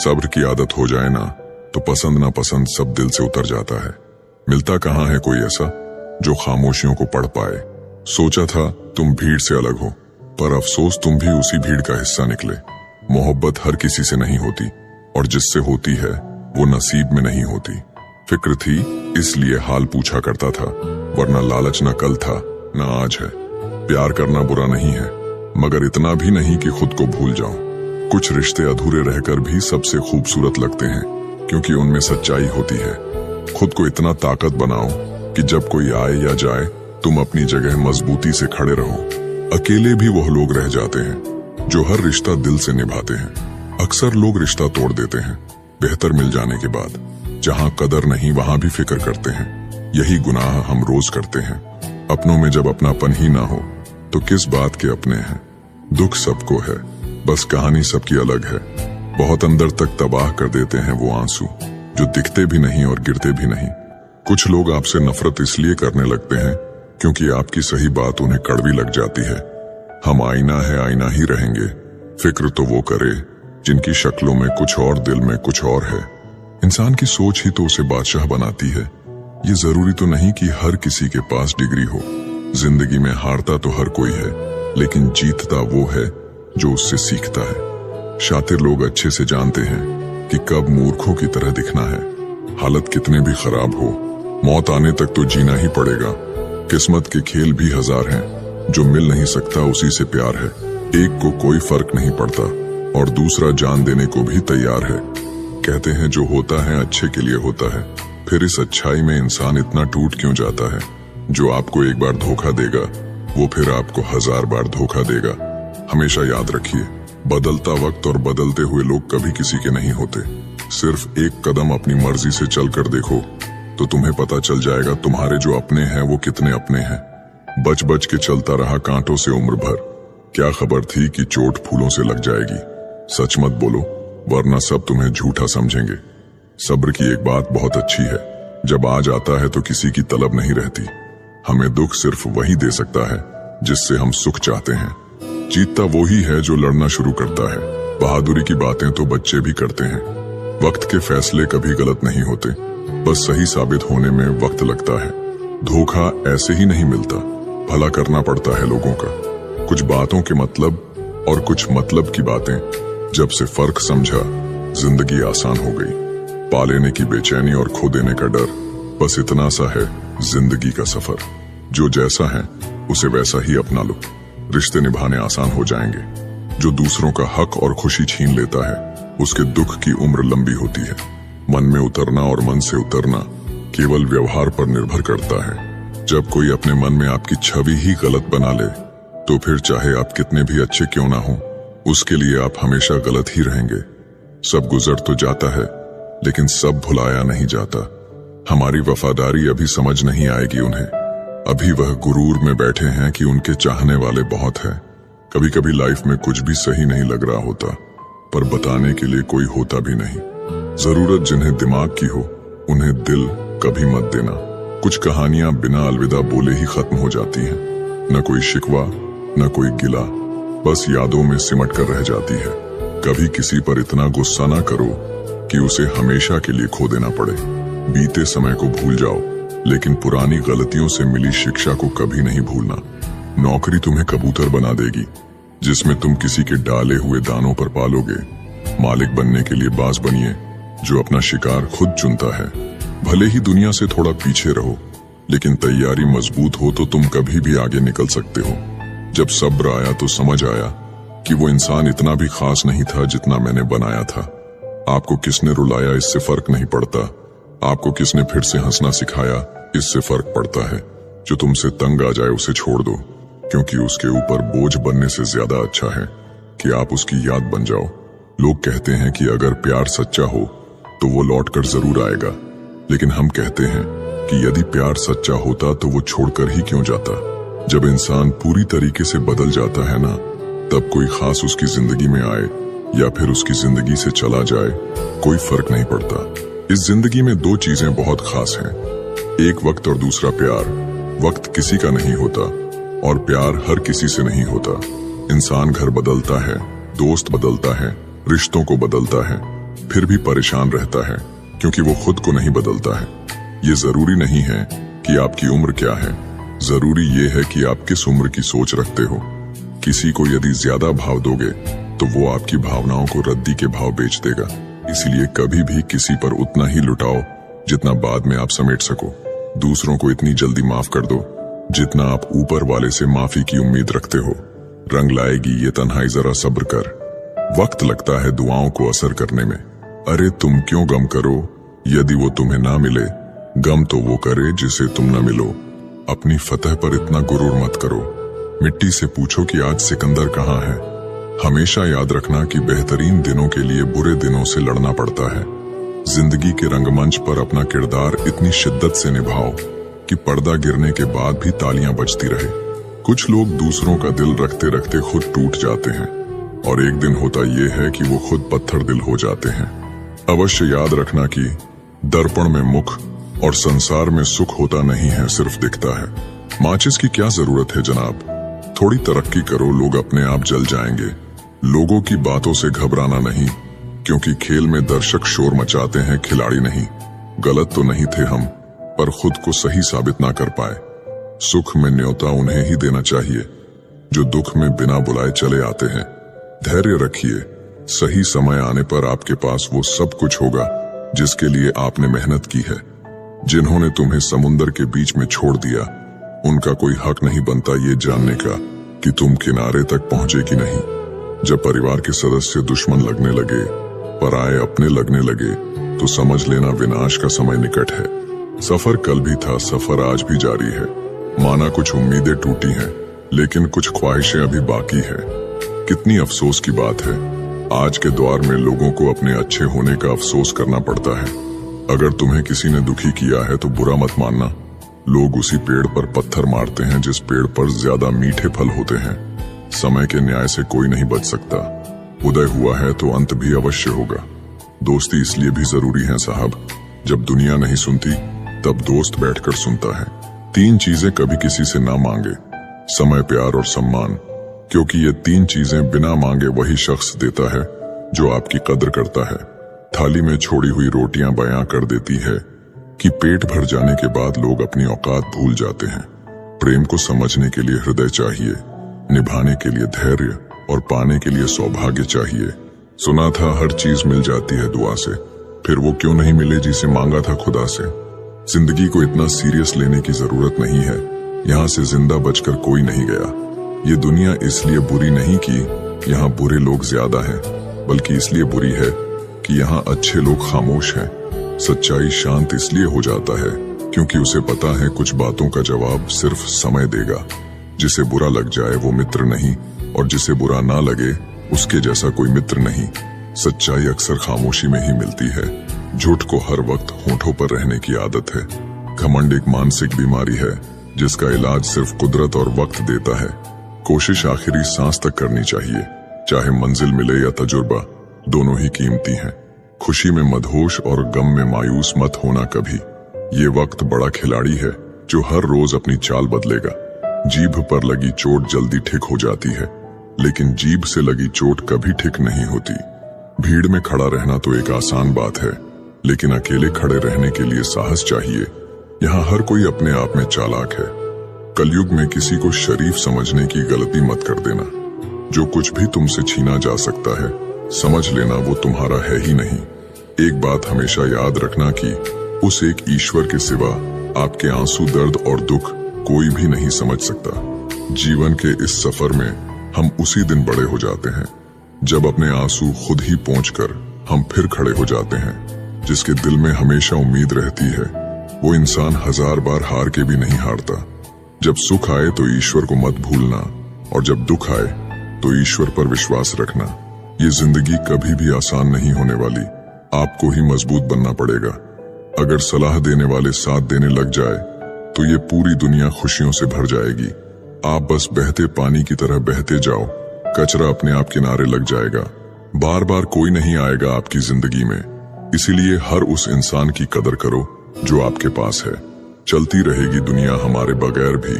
सब्र की आदत हो जाए ना तो पसंद ना पसंद सब दिल से उतर जाता है। मिलता कहाँ है कोई ऐसा जो खामोशियों को पढ़ पाए। सोचा था तुम भीड़ से अलग हो, पर अफसोस तुम भी उसी भीड़ का हिस्सा निकले। मोहब्बत हर किसी से नहीं होती, और जिससे होती है वो नसीब में नहीं होती। फिक्र थी इसलिए हाल पूछा करता था, वरना लालच न कल था न आज है। प्यार करना बुरा नहीं है, मगर इतना भी नहीं कि खुद को भूल जाऊं। कुछ रिश्ते अधूरे रहकर भी सबसे खूबसूरत लगते हैं, क्योंकि उनमें सच्चाई होती है। खुद को इतना ताकत बनाओ कि जब कोई आए या जाए तुम अपनी जगह मजबूती से खड़े रहो। अकेले भी वह लोग रह जाते हैं जो हर रिश्ता दिल से निभाते हैं। अक्सर लोग रिश्ता तोड़ देते हैं बेहतर मिल जाने के बाद। जहां कदर नहीं वहां भी फिक्र करते हैं। यही गुनाह हम रोज करते हैं। अपनों में जब अपनापन ही ना हो तो किस बात के अपने हैं। दुख सबको है, बस कहानी सबकी अलग है। बहुत अंदर तक तबाह कर देते हैं वो आंसू जो दिखते भी नहीं और गिरते भी नहीं। कुछ लोग आपसे नफरत इसलिए करने लगते हैं क्योंकि आपकी सही बात उन्हें कड़वी लग जाती है। हम आईना है, आईना ही रहेंगे। फिक्र तो वो करे जिनकी शक्लों में कुछ और दिल में कुछ और है। इंसान की सोच ही तो उसे बादशाह बनाती है। ये जरूरी तो नहीं कि हर किसी के पास डिग्री हो। जिंदगी में हारता तो हर कोई है, लेकिन जीतता वो है जो उससे सीखता है। शातिर लोग अच्छे से जानते हैं कि कब मूर्खों की तरह दिखना है। हालत कितने भी खराब हो, मौत आने तक तो जीना ही पड़ेगा। किस्मत के खेल भी हजार हैं, जो मिल नहीं सकता उसी से प्यार है। एक को कोई फर्क नहीं पड़ता और दूसरा जान देने को भी तैयार है। कहते हैं जो होता है अच्छे के लिए होता है, फिर इस अच्छाई में इंसान इतना टूट क्यों जाता है। जो आपको एक बार धोखा देगा वो फिर आपको 1000 बार धोखा देगा। हमेशा याद रखिए, बदलता वक्त और बदलते हुए लोग कभी किसी के नहीं होते। सिर्फ एक कदम अपनी मर्जी से चल कर देखो तो तुम्हें पता चल जाएगा तुम्हारे जो अपने हैं वो कितने अपने हैं। बच बच के चलता रहा कांटों से उम्र भर, क्या खबर थी कि चोट फूलों से लग जाएगी। सच मत बोलो वरना सब तुम्हें झूठा समझेंगे। सब्र की एक बात बहुत अच्छी है, जब आ जाता है तो किसी की तलब नहीं रहती। हमें दुख सिर्फ वही दे सकता है जिससे हम सुख चाहते हैं। जीतता वो ही है जो लड़ना शुरू करता है। बहादुरी की बातें तो बच्चे भी करते हैं। वक्त के फैसले कभी गलत नहीं होते, बस सही साबित होने में वक्त लगता है। धोखा ऐसे ही नहीं मिलता, भला करना पड़ता है लोगों का। कुछ बातों के मतलब और कुछ मतलब की बातें, जब से फर्क समझा जिंदगी आसान हो गई। पा लेने की बेचैनी और खो देने का डर, बस इतना सा है जिंदगी का सफर। जो जैसा है उसे वैसा ही अपना लो, रिश्ते निभाने आसान हो जाएंगे। जो दूसरों का हक और खुशी छीन लेता है उसके दुख की उम्र लंबी होती है। मन में उतरना और मन से उतरना केवल व्यवहार पर निर्भर करता है। जब कोई अपने मन में आपकी छवि ही गलत बना ले तो फिर चाहे आप कितने भी अच्छे क्यों ना हो, उसके लिए आप हमेशा गलत ही रहेंगे। सब गुजर तो जाता है लेकिन सब भुलाया नहीं जाता। हमारी वफादारी अभी समझ नहीं आएगी उन्हें। अभी वह गुरूर में बैठे हैं कि उनके चाहने वाले बहुत हैं। कभी कभी लाइफ में कुछ भी सही नहीं लग रहा होता, पर बताने के लिए कोई होता भी नहीं। जरूरत जिन्हें दिमाग की हो उन्हें दिल कभी मत देना। कुछ कहानियां बिना अलविदा बोले ही खत्म हो जाती हैं। न कोई शिकवा न कोई गिला, बस यादों में सिमट कर रह जाती है। कभी किसी पर इतना गुस्सा ना करो कि उसे हमेशा के लिए खो देना पड़े। बीते समय को भूल जाओ, लेकिन पुरानी गलतियों से मिली शिक्षा को कभी नहीं भूलना। नौकरी तुम्हें कबूतर बना देगी जिसमें तुम किसी के डाले हुए दानों पर पालोगे। मालिक बनने के लिए बाज बनिए जो अपना शिकार खुद चुनता है। भले ही दुनिया से थोड़ा पीछे रहो, लेकिन तैयारी मजबूत हो तो तुम कभी भी आगे निकल सकते हो। जब सब्र आया तो समझ आया कि वो इंसान इतना भी खास नहीं था जितना मैंने बनाया था। आपको किसने रुलाया इससे फर्क नहीं पड़ता, आपको किसने फिर से हंसना सिखाया इससे फर्क पड़ता है। जो तुमसे तंग आ जाए उसे छोड़ दो, क्योंकि उसके ऊपर बोझ बनने से ज्यादा अच्छा है कि आप उसकी याद बन जाओ। लोग कहते हैं कि अगर प्यार सच्चा हो तो वो लौट कर जरूर आएगा, लेकिन हम कहते हैं कि यदि प्यार सच्चा होता तो वो छोड़कर ही क्यों जाता। जब इंसान पूरी तरीके से बदल जाता है ना, तब कोई खास उसकी जिंदगी में आए या फिर उसकी जिंदगी से चला जाए, कोई फर्क नहीं पड़ता। इस जिंदगी में दो चीजें बहुत खास हैं, एक वक्त और दूसरा प्यार। वक्त किसी का नहीं होता और प्यार हर किसी से नहीं होता। इंसान घर बदलता है, दोस्त बदलता है, रिश्तों को बदलता है, फिर भी परेशान रहता है क्योंकि वो खुद को नहीं बदलता है। ये जरूरी नहीं है कि आपकी उम्र क्या है, जरूरी ये है कि आप किस उम्र की सोच रखते हो। किसी को यदि ज्यादा भाव दोगे तो वो आपकी भावनाओं को रद्दी के भाव बेच देगा। इसलिए कभी भी किसी पर उतना ही लुटाओ जितना बाद में आप समेट सको। दूसरों को इतनी जल्दी माफ कर दो जितना आप ऊपर वाले से माफी की उम्मीद रखते हो। रंग लाएगी ये तन्हाई, जरा सब्र कर। वक्त लगता है दुआओं को असर करने में। अरे तुम क्यों गम करो यदि वो तुम्हें ना मिले, गम तो वो करे जिसे तुम न मिलो। अपनी फतह पर इतना गुरूर मत करो। मिट्टी से पूछो कि आज सिकंदर कहाँ है। हमेशा याद रखना कि बेहतरीन दिनों के लिए बुरे दिनों से लड़ना पड़ता है। जिंदगी के रंगमंच पर अपना किरदार इतनी शिद्दत से निभाओ कि पर्दा गिरने के बाद भी तालियां बजती रहे। कुछ लोग दूसरों का दिल रखते रखते खुद टूट जाते हैं और एक दिन होता यह है कि वो खुद पत्थर दिल हो जाते हैं। अवश्य याद रखना कि दर्पण में मुख और संसार में सुख होता नहीं है, सिर्फ दिखता है। माचिस की क्या जरूरत है जनाब, थोड़ी तरक्की करो, लोग अपने आप जल जाएंगे। लोगों की बातों से घबराना नहीं, क्योंकि खेल में दर्शक शोर मचाते हैं, खिलाड़ी नहीं। गलत तो नहीं थे हम, पर खुद को सही साबित ना कर पाए। सुख में न्योता उन्हें ही देना चाहिए जो दुख में बिना बुलाए चले आते हैं। धैर्य रखिए, सही समय आने पर आपके पास वो सब कुछ होगा जिसके लिए आपने मेहनत की है। जिन्होंने तुम्हें समुंदर के बीच में छोड़ दिया, उनका कोई हक नहीं बनता ये जानने का कि तुम किनारे तक पहुंचे कि नहीं। जब परिवार के सदस्य दुश्मन लगने लगे, पराये अपने लगने लगे, तो समझ लेना विनाश का समय निकट है। सफर कल भी था, सफर आज भी जारी है। माना कुछ उम्मीदें टूटी हैं, लेकिन कुछ ख्वाहिशें अभी बाकी है। कितनी अफसोस की बात है, आज के दौर में लोगों को अपने अच्छे होने का अफसोस करना पड़ता है। अगर तुम्हें किसी ने दुखी किया है तो बुरा मत मानना। लोग उसी पेड़ पर पत्थर मारते हैं जिस पेड़ पर ज्यादा मीठे फल होते हैं। समय के न्याय से कोई नहीं बच सकता। उदय हुआ है तो अंत भी अवश्य होगा। दोस्ती इसलिए भी जरूरी है साहब, जब दुनिया नहीं सुनती तब दोस्त बैठकर सुनता है। 3 चीजें कभी किसी से ना मांगे, समय, प्यार और सम्मान, क्योंकि ये 3 चीजें बिना मांगे वही शख्स देता है जो आपकी कदर करता है। थाली में छोड़ी हुई रोटियां बयां कर देती है कि पेट भर जाने के बाद लोग अपनी औकात भूल जाते हैं। प्रेम को समझने के लिए हृदय चाहिए, निभाने के लिए धैर्य और पाने के लिए सौभाग्य चाहिए। सुना था हर चीज मिल जाती है दुआ से, फिर वो क्यों नहीं मिले जिसे मांगा था खुदा से। जिंदगी को इतना सीरियस लेने की जरूरत नहीं है, यहाँ से जिंदा बचकर कोई नहीं गया। ये दुनिया इसलिए बुरी नहीं कि यहाँ बुरे लोग ज्यादा हैं, बल्कि इसलिए बुरी है कि यहाँ अच्छे लोग खामोश हैं। सच्चाई शांत इसलिए हो जाता है क्योंकि उसे पता है कुछ बातों का जवाब सिर्फ समय देगा। जिसे बुरा लग जाए वो मित्र नहीं, और जिसे बुरा ना लगे उसके जैसा कोई मित्र नहीं। सच्चाई अक्सर खामोशी में ही मिलती है। झूठ को हर वक्त होठों पर रहने की आदत है। घमंड एक मानसिक बीमारी है जिसका इलाज सिर्फ कुदरत और वक्त देता है। कोशिश आखिरी सांस तक करनी चाहिए, चाहे मंजिल मिले या तजुर्बा, दोनों ही कीमती हैं। खुशी में मदहोश और गम में मायूस मत होना कभी। ये वक्त बड़ा खिलाड़ी है जो हर रोज अपनी चाल बदलेगा। जीभ पर लगी चोट जल्दी ठीक हो जाती है, लेकिन जीभ से लगी चोट कभी ठीक नहीं होती। भीड़ में खड़ा रहना तो एक आसान बात है, लेकिन अकेले खड़े रहने के लिए साहस चाहिए। यहाँ हर कोई अपने आप में चालाक है। कलयुग में किसी को शरीफ समझने की गलती मत कर देना। जो कुछ भी तुमसे छीना जा सकता है, समझ लेना वो तुम्हारा है ही नहीं। एक बात हमेशा याद रखना कि उस एक ईश्वर के सिवा आपके आंसू, दर्द और दुख कोई भी नहीं समझ सकता। जीवन के इस सफर में हम उसी दिन बड़े हो जाते हैं जब अपने आंसू खुद ही पोंछकर हम फिर खड़े हो जाते हैं। जिसके दिल में हमेशा उम्मीद रहती है वो इंसान 1000 बार हार के भी नहीं हारता। जब सुख आए तो ईश्वर को मत भूलना, और जब दुख आए तो ईश्वर पर विश्वास रखना। ये जिंदगी कभी भी आसान नहीं होने वाली, आपको ही मजबूत बनना पड़ेगा। अगर सलाह देने वाले साथ देने लग जाए तो ये पूरी दुनिया खुशियों से भर जाएगी। आप बस बहते पानी की तरह बहते जाओ, कचरा अपने आप किनारे लग जाएगा। बार बार कोई नहीं आएगा आपकी जिंदगी में, इसीलिए हर उस इंसान की कदर करो जो आपके पास है। चलती रहेगी दुनिया हमारे बगैर भी।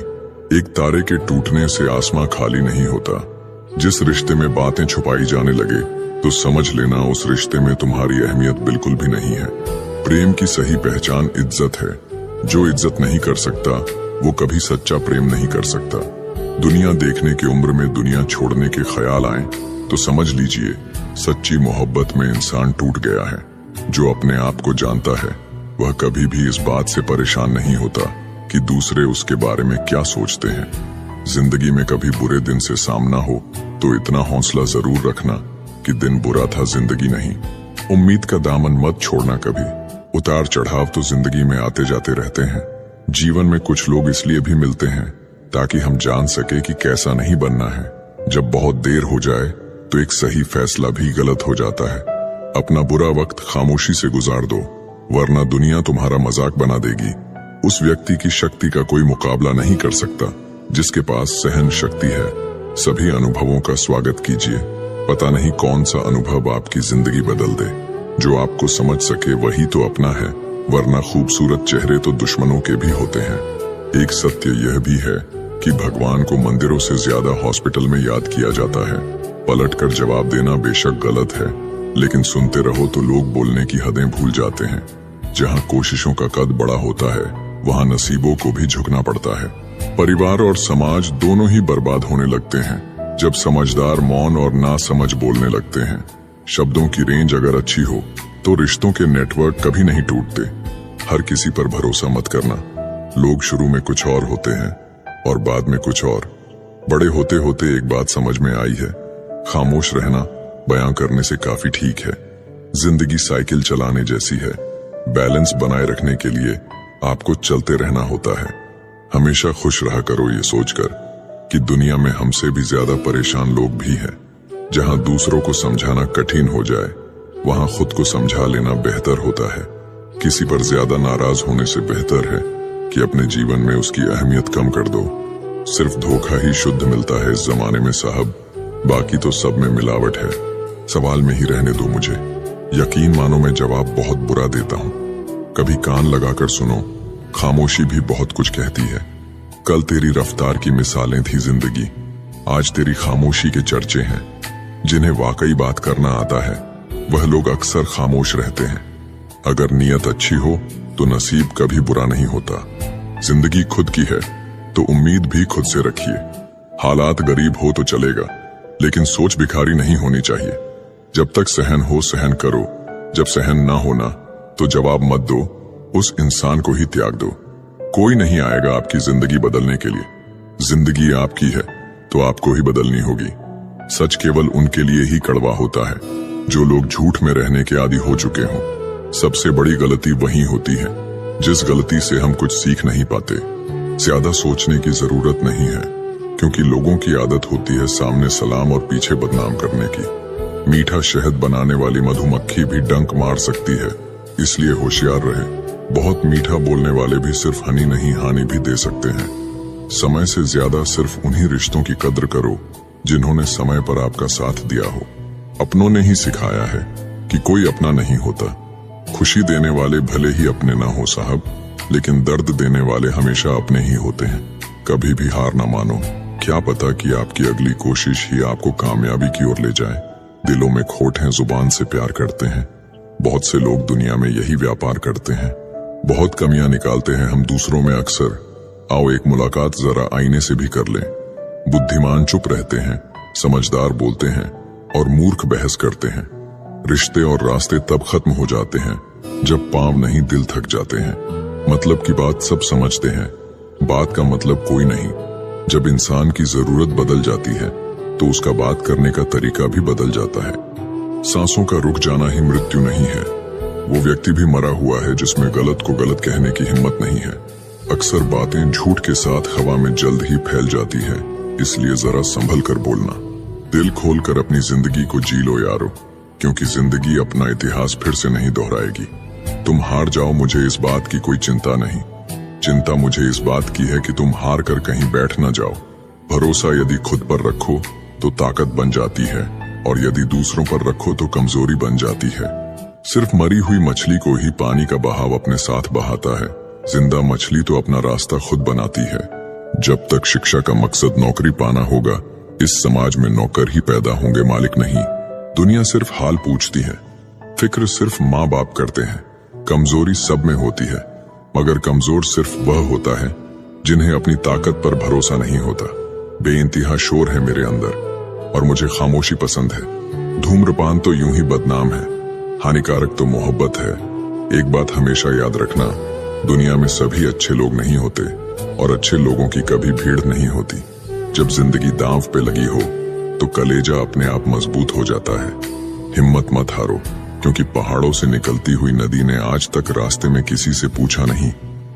एक तारे के टूटने से आसमां खाली नहीं होता। जिस रिश्ते में बातें छुपाई जाने लगे तो समझ लेना उस रिश्ते में तुम्हारी अहमियत बिल्कुल भी नहीं है। प्रेम की सही पहचान इज्जत है। जो इज्जत नहीं कर सकता वो कभी सच्चा प्रेम नहीं कर सकता। दुनिया देखने की उम्र में दुनिया छोड़ने के ख्याल आए तो समझ लीजिए सच्ची मोहब्बत में इंसान टूट गया है। जो अपने आप को जानता है वह कभी भी इस बात से परेशान नहीं होता कि दूसरे उसके बारे में क्या सोचते हैं। जिंदगी में कभी बुरे दिन से सामना हो तो इतना हौसला जरूर रखना कि दिन बुरा था, जिंदगी नहीं। उम्मीद का दामन मत छोड़ना कभी। उतार चढ़ाव तो जिंदगी में आते जाते रहते हैं। जीवन में कुछ लोग इसलिए भी मिलते हैं ताकि हम जान सके कि कैसा नहीं बनना है। जब बहुत देर हो जाए तो एक सही फैसला भी गलत हो जाता है। अपना बुरा वक्त खामोशी से गुजार दो, वरना दुनिया तुम्हारा मजाक बना देगी। उस व्यक्ति की शक्ति का कोई मुकाबला नहीं कर सकता जिसके पास सहन शक्ति है। सभी अनुभवों का स्वागत कीजिए। पता नहीं कौन सा अनुभव आपकी जिंदगी बदल दे। जो आपको समझ सके वही तो अपना है, वरना खूबसूरत चेहरे तो दुश्मनों के भी होते हैं। एक सत्य यह भी है कि भगवान को मंदिरों से ज्यादा हॉस्पिटल में याद किया जाता है। पलटकर जवाब देना बेशक गलत है, लेकिन सुनते रहो तो लोग बोलने की हदें भूल जाते हैं। जहां कोशिशों का कद बड़ा होता है वहां नसीबों को भी झुकना पड़ता है। परिवार और समाज दोनों ही बर्बाद होने लगते हैं जब समझदार मौन और ना समझ बोलने लगते हैं। शब्दों की रेंज अगर अच्छी हो तो रिश्तों के नेटवर्क कभी नहीं टूटते। हर किसी पर भरोसा मत करना। लोग शुरू में कुछ और होते हैं और बाद में कुछ और। बड़े होते होते एक बात समझ में आई है, खामोश रहना बयां करने से काफी ठीक है। जिंदगी साइकिल चलाने जैसी है। बैलेंस बनाए रखने के लिए आपको चलते रहना होता है। हमेशा खुश रहा करो ये सोचकर कि दुनिया में हमसे भी ज्यादा परेशान लोग भी हैं। जहां दूसरों को समझाना कठिन हो जाए वहां खुद को समझा लेना बेहतर होता है। किसी पर ज्यादा नाराज होने से बेहतर है कि अपने जीवन में उसकी अहमियत कम कर दो। सिर्फ धोखा ही शुद्ध मिलता है इस जमाने में साहब, बाकी तो सब में मिलावट है। सवाल में ही रहने दो मुझे। यकीन मानो मैं जवाब बहुत बुरा देता हूँ। कभी कान लगाकर सुनो, खामोशी भी बहुत कुछ कहती है। कल तेरी रफ्तार की मिसालें थी जिंदगी, आज तेरी खामोशी के चर्चे हैं। जिन्हें वाकई बात करना आता है वह लोग अक्सर खामोश रहते हैं। अगर नीयत अच्छी हो तो नसीब कभी बुरा नहीं होता। जिंदगी खुद की है तो उम्मीद भी खुद से रखिए। हालात गरीब हो तो चलेगा, लेकिन सोच भिखारी नहीं होनी चाहिए। जब तक सहन हो सहन करो, जब सहन ना होना तो जवाब मत दो, उस इंसान को ही त्याग दो। कोई नहीं आएगा आपकी जिंदगी बदलने के लिए। जिंदगी आपकी है तो आपको ही बदलनी होगी। सच केवल उनके लिए ही कड़वा होता है जो लोग झूठ में रहने के आदी हो चुके हों। सबसे बड़ी गलती वही होती है जिस गलती से हम कुछ सीख नहीं पाते। ज्यादा सोचने की जरूरत नहीं है, क्योंकि लोगों की आदत होती है सामने सलाम और पीछे बदनाम करने की। मीठा शहद बनाने वाली मधुमक्खी भी डंक मार सकती है, इसलिए होशियार रहे। बहुत मीठा बोलने वाले भी सिर्फ हनी नहीं हानि भी दे सकते हैं। समय से ज्यादा सिर्फ उन्हीं रिश्तों की कद्र करो जिन्होंने समय पर आपका साथ दिया हो। अपनों ने ही सिखाया है कि कोई अपना नहीं होता। खुशी देने वाले भले ही अपने ना हो साहब, लेकिन दर्द देने वाले हमेशा अपने ही होते हैं। कभी भी हार ना मानो। क्या पता कि आपकी अगली कोशिश ही आपको कामयाबी की ओर ले जाए। दिलों में खोट है, जुबान से प्यार करते हैं। बहुत से लोग दुनिया में यही व्यापार करते हैं। बहुत कमियां निकालते हैं हम दूसरों में अक्सर। आओ एक मुलाकात जरा आईने से भी कर लें। बुद्धिमान चुप रहते हैं, समझदार बोलते हैं और मूर्ख बहस करते हैं। रिश्ते और रास्ते तब खत्म हो जाते हैं जब पांव नहीं दिल थक जाते हैं। मतलब की बात सब समझते हैं, बात का मतलब कोई नहीं। जब इंसान की जरूरत बदल जाती है तो उसका बात करने का तरीका भी बदल जाता है। सांसों का रुक जाना ही मृत्यु नहीं है। वो व्यक्ति भी मरा हुआ है जिसमें गलत को गलत कहने की हिम्मत नहीं है। अक्सर बातें झूठ के साथ हवा में जल्द ही फैल जाती है, इसलिए जरा संभल कर बोलना। दिल खोलकर अपनी जिंदगी को जी लो यारो, क्योंकि जिंदगी अपना इतिहास फिर से नहीं दोहराएगी। तुम हार जाओ, मुझे इस बात की कोई चिंता नहीं। चिंता मुझे इस बात की है कि तुम हार कर कहीं बैठ न जाओ। भरोसा यदि खुद पर रखो तो ताकत बन जाती है, और यदि दूसरों पर रखो तो कमजोरी बन जाती है। सिर्फ मरी हुई मछली को ही पानी का बहाव अपने साथ बहाता है। जिंदा मछली तो अपना रास्ता खुद बनाती है। जब तक शिक्षा का मकसद नौकरी पाना होगा, इस समाज में नौकर ही पैदा होंगे, मालिक नहीं। दुनिया सिर्फ हाल पूछती है, फिक्र सिर्फ माँ बाप करते हैं, कमजोरी सब में होती है, मगर कमजोर सिर्फ वह होता है जिन्हें अपनी ताकत पर भरोसा नहीं होता। बेइंतहा शोर है मेरे अंदर और मुझे खामोशी पसंद है। धूम्रपान तो यूं ही बदनाम है, हानिकारक तो मोहब्बत है। एक बात हमेशा याद रखना, दुनिया में सभी अच्छे लोग नहीं होते और अच्छे लोगों की कभी भीड़ नहीं होती। जब जिंदगी दांव पे लगी हो तो कलेजा अपने आप मजबूत हो जाता है। हिम्मत मत हारो, क्योंकि पहाड़ों से निकलती हुई नदी ने आज तक रास्ते में किसी से पूछा नहीं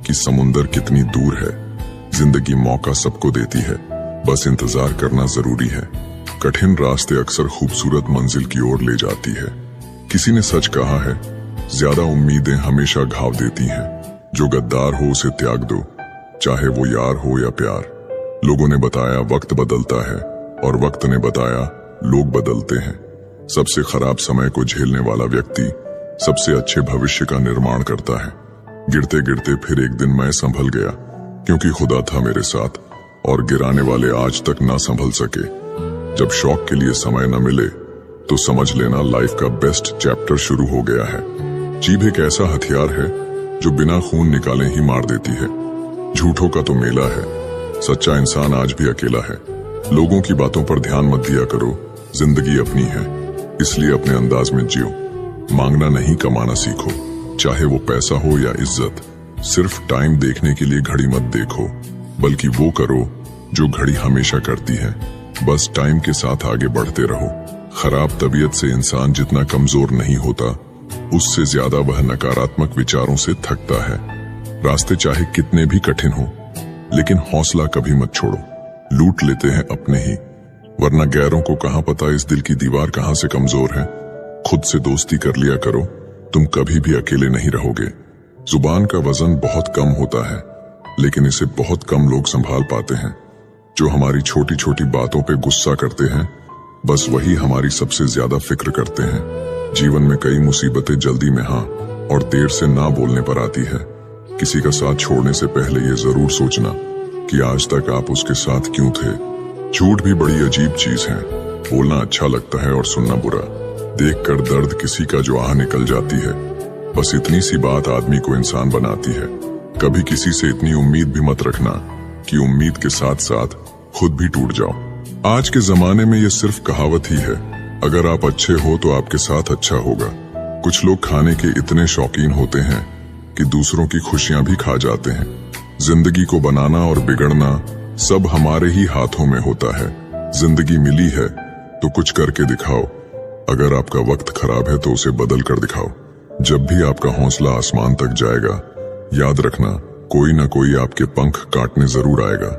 कि समुंदर कितनी दूर है। जिंदगी मौका सबको देती है, बस इंतजार करना जरूरी है। कठिन रास्ते अक्सर खूबसूरत मंजिल की ओर ले जाती है। किसी ने सच कहा है, ज्यादा उम्मीदें हमेशा घाव देती हैं। जो गद्दार हो उसे त्याग दो, चाहे वो यार हो या प्यार। लोगों ने बताया वक्त बदलता है और वक्त ने बताया लोग बदलते हैं। सबसे खराब समय को झेलने वाला व्यक्ति सबसे अच्छे भविष्य का निर्माण करता है। गिरते गिरते फिर एक दिन मैं संभल गया, क्योंकि खुदा था मेरे साथ और गिराने वाले आज तक ना संभल सके। जब शौक के लिए समय न मिले तो समझ लेना लाइफ का बेस्ट चैप्टर शुरू हो गया है। जीभ एक ऐसा हथियार है जो बिना खून निकाले ही मार देती है। झूठों का तो मेला है, सच्चा इंसान आज भी अकेला है। लोगों की बातों पर ध्यान मत दिया करो, जिंदगी अपनी है, इसलिए अपने अंदाज में जियो। मांगना नहीं, कमाना सीखो, चाहे वो पैसा हो या इज्जत। सिर्फ टाइम देखने के लिए घड़ी मत देखो, बल्कि वो करो जो घड़ी हमेशा करती है। बस टाइम के साथ आगे बढ़ते रहो। खराब तबीयत से इंसान जितना कमजोर नहीं होता, उससे ज्यादा वह नकारात्मक विचारों से थकता है। रास्ते चाहे कितने भी कठिन हो, लेकिन हौसला कभी मत छोड़ो। लूट लेते हैं अपने ही, वरना गैरों को कहां पता इस दिल की दीवार कहां से कमजोर है। खुद से दोस्ती कर लिया करो, तुम कभी भी अकेले नहीं रहोगे। जुबान का वजन बहुत कम होता है, लेकिन इसे बहुत कम लोग संभाल पाते हैं। जो हमारी छोटी छोटी बातों पे गुस्सा करते हैं, बस वही हमारी सबसे ज्यादा फिक्र करते हैं। जीवन में कई मुसीबतें जल्दी में हाँ और देर से ना बोलने पर आती है। किसी का साथ छोड़ने से पहले ये जरूर सोचना कि आज तक आप उसके साथ क्यों थे। झूठ भी बड़ी अजीब चीज है, बोलना अच्छा लगता है और सुनना बुरा। देखकर दर्द किसी का जो आह निकल जाती है, बस इतनी सी बात आदमी को इंसान बनाती है। कभी किसी से इतनी उम्मीद भी मत रखना कि उम्मीद के साथ साथ खुद भी टूट जाओ। आज के जमाने में ये सिर्फ कहावत ही है, अगर आप अच्छे हो तो आपके साथ अच्छा होगा। कुछ लोग खाने के इतने शौकीन होते हैं कि दूसरों की खुशियां भी खा जाते हैं। जिंदगी को बनाना और बिगड़ना सब हमारे ही हाथों में होता है। जिंदगी मिली है तो कुछ करके दिखाओ। अगर आपका वक्त खराब है तो उसे बदल कर दिखाओ। जब भी आपका हौसला आसमान तक जाएगा, याद रखना कोई ना कोई आपके पंख काटने जरूर आएगा।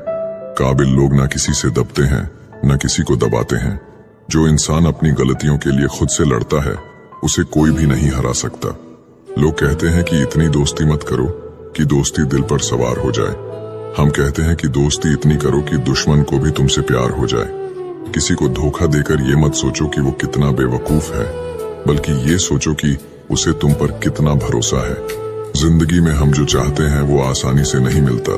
काबिल लोग ना किसी से दबते हैं, ना किसी को दबाते हैं। जो इंसान अपनी गलतियों के लिए खुद से लड़ता है, उसे कोई भी नहीं हरा सकता। लोग कहते हैं कि इतनी दोस्ती मत करो कि दोस्ती दिल पर सवार हो जाए। हम कहते हैं कि दोस्ती इतनी करो कि दुश्मन को भी तुमसे प्यार हो जाए। किसी को धोखा देकर ये मत सोचो कि वो कितना बेवकूफ है, बल्कि ये सोचो कि उसे तुम पर कितना भरोसा है। जिंदगी में हम जो चाहते हैं वो आसानी से नहीं मिलता,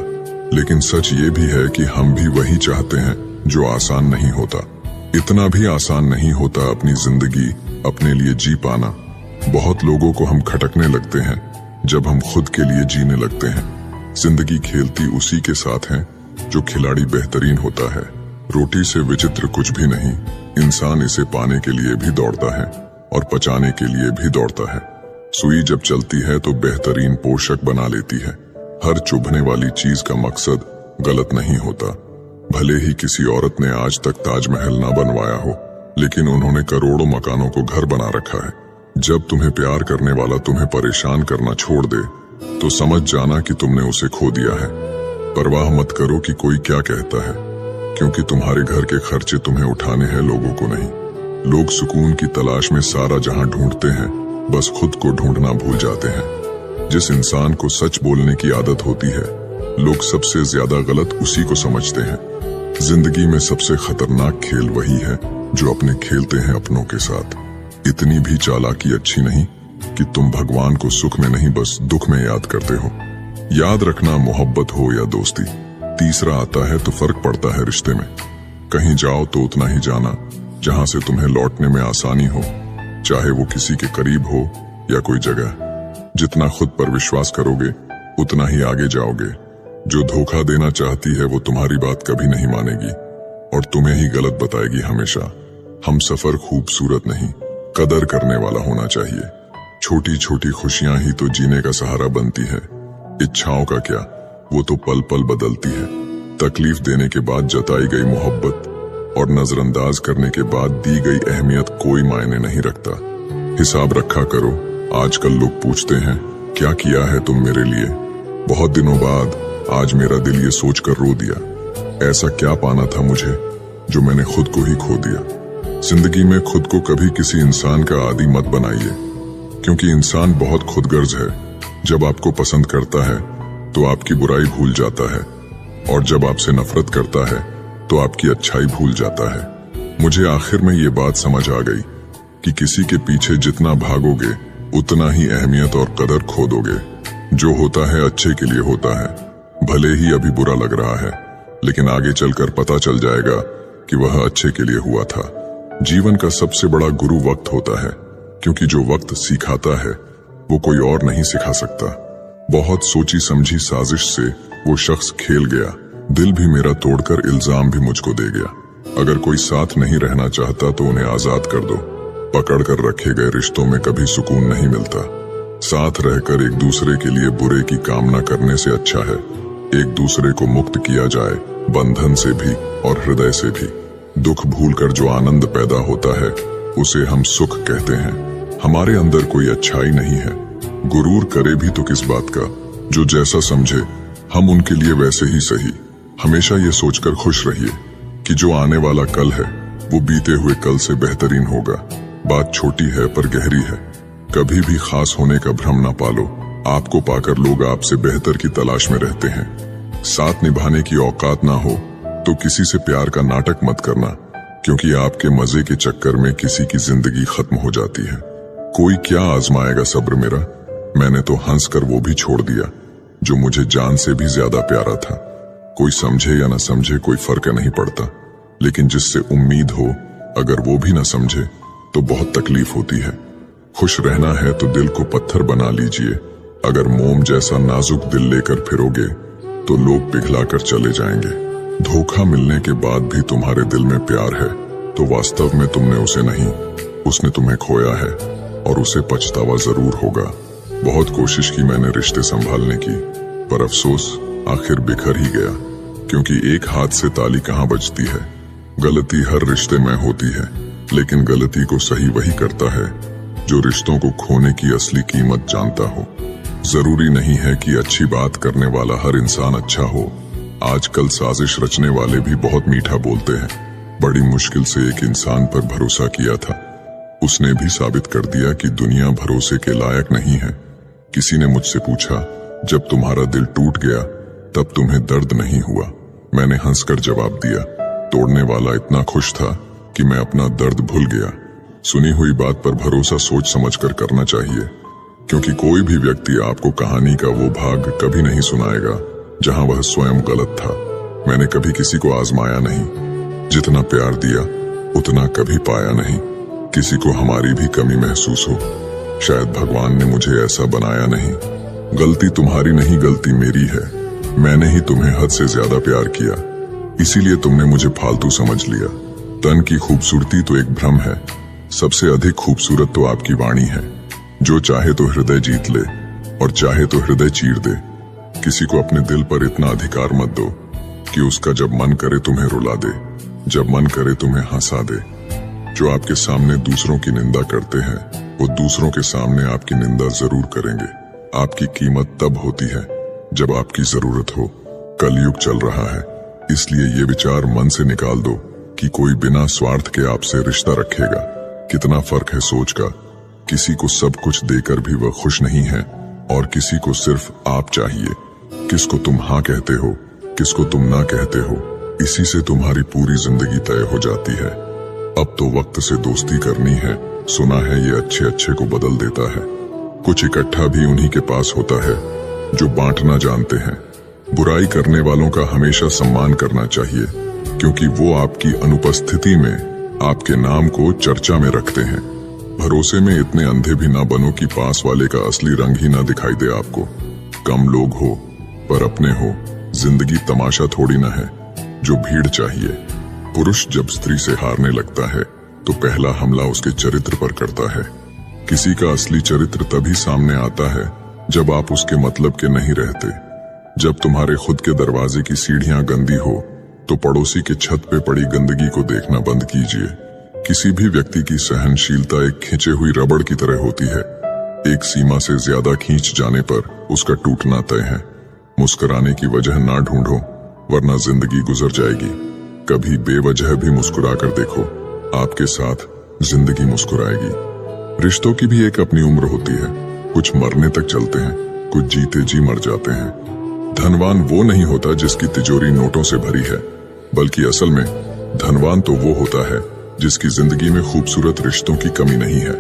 लेकिन सच ये भी है कि हम भी वही चाहते हैं जो आसान नहीं होता। इतना भी आसान नहीं होता अपनी जिंदगी अपने लिए जी पाना। बहुत लोगों को हम खटकने लगते हैं जब हम खुद के लिए जीने लगते हैं। जिंदगी खेलती उसी के साथ है जो खिलाड़ी बेहतरीन होता है। रोटी से विचित्र कुछ भी नहीं, इंसान इसे पाने के लिए भी दौड़ता है और पचाने के लिए भी दौड़ता है। सुई जब चलती है तो बेहतरीन पोषक बना लेती है। हर चुभने वाली चीज का मकसद गलत नहीं होता। भले ही किसी औरत ने आज तक ताजमहल ना बनवाया हो, लेकिन उन्होंने करोड़ों मकानों को घर बना रखा है। जब तुम्हें प्यार करने वाला तुम्हें परेशान करना छोड़ दे, तो समझ जाना कि तुमने उसे खो दिया है। परवाह मत करो कि कोई क्या कहता है, क्योंकि तुम्हारे घर के खर्चे तुम्हें उठाने हैं, लोगों को नहीं। लोग सुकून की तलाश में सारा जहां ढूंढते हैं, बस खुद को ढूंढना भूल जाते हैं। जिस इंसान को सच बोलने की आदत होती है, लोग सबसे ज्यादा गलत उसी को समझते हैं। जिंदगी में सबसे खतरनाक खेल वही है जो अपने खेलते हैं अपनों के साथ। इतनी भी चालाकी अच्छी नहीं कि तुम भगवान को सुख में नहीं बस दुख में याद करते हो। याद रखना, मोहब्बत हो या दोस्ती, 3रा आता है तो फर्क पड़ता है रिश्ते में। कहीं जाओ तो उतना ही जाना, जहां से तुम्हें लौटने में आसानी हो, चाहे वो किसी के करीब हो या कोई जगह। जितना खुद पर विश्वास करोगे उतना ही आगे जाओगे। जो धोखा देना चाहती है वो तुम्हारी बात कभी नहीं मानेगी और तुम्हें ही गलत बताएगी हमेशा। हम सफर खूबसूरत नहीं, कदर करने वाला होना चाहिए। छोटी छोटी खुशियां ही तो जीने का सहारा बनती है। इच्छाओं का क्या, वो तो पल पल बदलती है। तकलीफ देने के बाद जताई गई मोहब्बत और नजरअंदाज करने के बाद दी गई अहमियत कोई मायने नहीं रखता। हिसाब रखा करो। आजकल लोग पूछते हैं क्या किया है तुम मेरे लिए। बहुत दिनों बाद आज मेरा दिल ये सोचकर रो दिया, ऐसा क्या पाना था मुझे जो मैंने खुद को ही खो दिया। जिंदगी में खुद को कभी किसी इंसान का आदी मत बनाइए, क्योंकि इंसान बहुत खुदगर्ज है। जब आपको पसंद करता है तो आपकी बुराई भूल जाता है, और जब आपसे नफरत करता है तो आपकी अच्छाई भूल जाता है। मुझे आखिर में ये बात समझ आ गई कि किसी के पीछे जितना भागोगे उतना ही अहमियत और कदर खो दोगे। जो होता है अच्छे के लिए होता है, भले ही अभी बुरा लग रहा है, लेकिन आगे चलकर पता चल जाएगा कि वह अच्छे के लिए हुआ था। जीवन का सबसे बड़ा गुरु वक्त होता है, क्योंकि जो वक्त सिखाता है वो कोई और नहीं सिखा सकता। बहुत सोची समझी साजिश से वो शख्स खेल गया, दिल भी मेरा तोड़कर इल्जाम भी मुझको दे गया। अगर कोई साथ नहीं रहना चाहता तो उन्हें आजाद कर दो। पकड़ कर रखे गए रिश्तों में कभी सुकून नहीं मिलता। साथ रहकर एक दूसरे के लिए बुरे की कामना करने से अच्छा है एक दूसरे को मुक्त किया जाए, बंधन से भी और हृदय से भी। दुख भूलकर जो आनंद पैदा होता है उसे हम सुख कहते हैं। हमारे अंदर कोई अच्छाई नहीं है, गुरूर करे भी तो किस बात का। जो जैसा समझे हम उनके लिए वैसे ही सही। हमेशा ये सोचकर खुश रहिए कि जो आने वाला कल है वो बीते हुए कल से बेहतरीन होगा। बात छोटी है पर गहरी है। कभी भी खास होने का भ्रम न पालो। आपको पाकर लोग आपसे बेहतर की तलाश में रहते हैं। साथ निभाने की औकात ना हो तो किसी से प्यार का नाटक मत करना, क्योंकि आपके मजे के चक्कर में किसी की जिंदगी खत्म हो जाती है। कोई क्या आजमाएगा सब्र मेरा, मैंने तो हंसकर वो भी छोड़ दिया जो मुझे जान से भी ज्यादा प्यारा था। कोई समझे या ना समझे कोई फर्क नहीं पड़ता, लेकिन जिससे उम्मीद हो अगर वो भी ना समझे तो बहुत तकलीफ होती है। खुश रहना है तो दिल को पत्थर बना लीजिए। अगर मोम जैसा नाजुक दिल लेकर फिरोगे तो लोग पिघला कर चले जाएंगे। धोखा मिलने के बाद भी तुम्हारे दिल में प्यार है तो वास्तव में तुमने उसे नहीं, उसने तुम्हें खोया है और उसे पछतावा जरूर होगा। बहुत कोशिश की मैंने रिश्ते संभालने की, पर अफसोस आखिर बिखर ही गया, क्योंकि एक हाथ से ताली कहाँ बजती है। गलती हर रिश्ते में होती है, लेकिन गलती को सही वही करता है जो रिश्तों को खोने की असली कीमत जानता हो। जरूरी नहीं है कि अच्छी बात करने वाला हर इंसान अच्छा हो। आजकल साजिश रचने वाले भी बहुत मीठा बोलते हैं। बड़ी मुश्किल से एक इंसान पर भरोसा किया था, उसने भी साबित कर दिया कि दुनिया भरोसे के लायक नहीं है। किसी ने मुझसे पूछा, जब तुम्हारा दिल टूट गया तब तुम्हें दर्द नहीं हुआ? मैंने हंसकर जवाब दिया, तोड़ने वाला इतना खुश था कि मैं अपना दर्द भूल गया। सुनी हुई बात पर भरोसा सोच समझकर करना चाहिए, क्योंकि कोई भी व्यक्ति आपको कहानी का वो भाग कभी नहीं सुनाएगा जहां वह स्वयं गलत था। मैंने कभी किसी को आजमाया नहीं, जितना प्यार दिया उतना कभी पाया नहीं। किसी को हमारी भी कमी महसूस हो, शायद भगवान ने मुझे ऐसा बनाया नहीं। गलती तुम्हारी नहीं, गलती मेरी है। मैंने ही तुम्हें हद से ज्यादा प्यार किया, इसीलिए तुमने मुझे फालतू समझ लिया। तन की खूबसूरती तो एक भ्रम है, सबसे अधिक खूबसूरत तो आपकी वाणी है। जो चाहे तो हृदय जीत ले और चाहे तो हृदय चीर दे। किसी को अपने दिल पर इतना अधिकार मत दो कि उसका जब मन करे तुम्हें रुला दे, जब मन करे तुम्हें हंसा दे। जो आपके सामने दूसरों की निंदा करते हैं वो दूसरों के सामने आपकी निंदा जरूर करेंगे। आपकी कीमत तब होती है जब आपकी जरूरत हो। कलयुग चल रहा है, इसलिए ये विचार मन से निकाल दो कि कोई बिना स्वार्थ के आपसे रिश्ता रखेगा। कितना फर्क है सोच का। किसी को सब कुछ देकर भी वह खुश नहीं है और किसी को सिर्फ आप चाहिए। किसको तुम हाँ कहते हो, किसको तुम ना कहते हो, इसी से तुम्हारी पूरी जिंदगी तय हो जाती है। अब तो वक्त से दोस्ती करनी है, सुना है ये अच्छे अच्छे को बदल देता है। कुछ इकट्ठा भी उन्हीं के पास होता है जो बांटना जानते हैं। बुराई करने वालों का हमेशा सम्मान करना चाहिए, क्योंकि वो आपकी अनुपस्थिति में आपके नाम को चर्चा में रखते हैं। भरोसे में इतने अंधे भी ना बनो कि पास वाले का असली रंग ही ना दिखाई दे आपको। कम लोग हो पर अपने हो। जिंदगी तमाशा थोड़ी ना है जो भीड़ चाहिए। पुरुष जब स्त्री से हारने लगता है तो पहला हमला उसके चरित्र पर करता है। किसी का असली चरित्र तभी सामने आता है जब आप उसके मतलब के नहीं रहते। जब तुम्हारे खुद के दरवाजे की सीढ़ियां गंदी हो तो पड़ोसी के छत पे पड़ी गंदगी को देखना बंद कीजिए। किसी भी व्यक्ति की सहनशीलता एक खींचे हुई रबड़ की तरह होती है। एक सीमा से ज्यादा खींच जाने पर उसका टूटना तय है। मुस्कुराने की वजह ना ढूंढो वरना जिंदगी गुजर जाएगी। कभी बेवजह भी मुस्कुरा कर देखो, आपके साथ जिंदगी मुस्कुराएगी। रिश्तों की भी एक अपनी उम्र होती है। कुछ मरने तक चलते हैं, कुछ जीते जी मर जाते हैं। धनवान वो नहीं होता जिसकी तिजोरी नोटों से भरी है, बल्कि असल में धनवान तो वो होता है जिसकी जिंदगी में खूबसूरत रिश्तों की कमी नहीं है।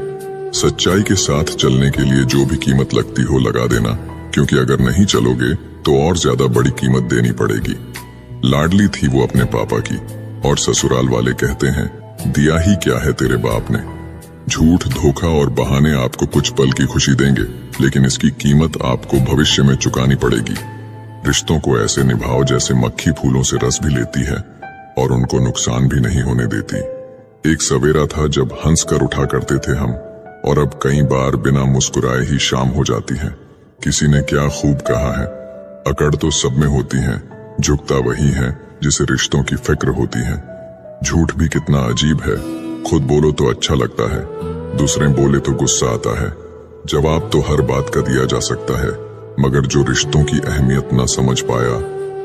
सच्चाई के साथ चलने के लिए जो भी कीमत लगती हो लगा देना, क्योंकि अगर नहीं चलोगे तो और ज्यादा बड़ी कीमत देनी पड़ेगी। लाडली थी वो अपने पापा की और ससुराल वाले कहते हैं दिया ही क्या है तेरे बाप ने। झूठ, धोखा और बहाने आपको कुछ पल की खुशी देंगे, लेकिन इसकी कीमत आपको भविष्य में चुकानी पड़ेगी। रिश्तों को ऐसे निभाओ जैसे मक्खी फूलों से रस भी लेती है और उनको नुकसान भी नहीं होने देती। एक सवेरा था जब हंस कर उठा करते थे हम, और अब कई बार बिना मुस्कुराए ही शाम हो जाती है। किसी ने क्या खूब कहा है, अकड़ तो सब में होती है, झुकता वही है जिसे रिश्तों की फिक्र होती है। झूठ भी कितना अजीब है, खुद बोलो तो अच्छा लगता है, दूसरे बोले तो गुस्सा आता है। जवाब तो हर बात का दिया जा सकता है, मगर जो रिश्तों की अहमियत न समझ पाया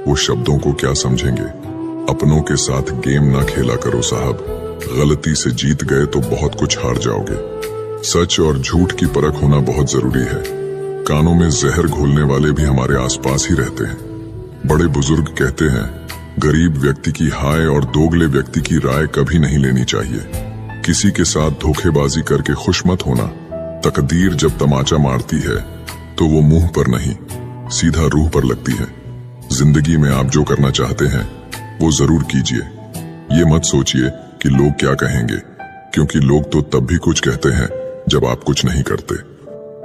वो शब्दों को क्या समझेंगे। अपनों के साथ गेम ना खेला करो साहब, गलती से जीत गए तो बहुत कुछ हार जाओगे। सच और झूठ की परख होना बहुत जरूरी है। कानों में जहर घोलने वाले भी हमारे आसपास ही रहते हैं। बड़े बुजुर्ग कहते हैं गरीब व्यक्ति की हाय और दोगले व्यक्ति की राय कभी नहीं लेनी चाहिए। किसी के साथ धोखेबाजी करके खुश मत होना। तकदीर जब तमाचा मारती है तो वो मुंह पर नहीं, सीधा रूह पर लगती है। जिंदगी में आप जो करना चाहते हैं वो जरूर कीजिए। ये मत सोचिए कि लोग क्या कहेंगे, क्योंकि लोग तो तब भी कुछ कहते हैं जब आप कुछ नहीं करते।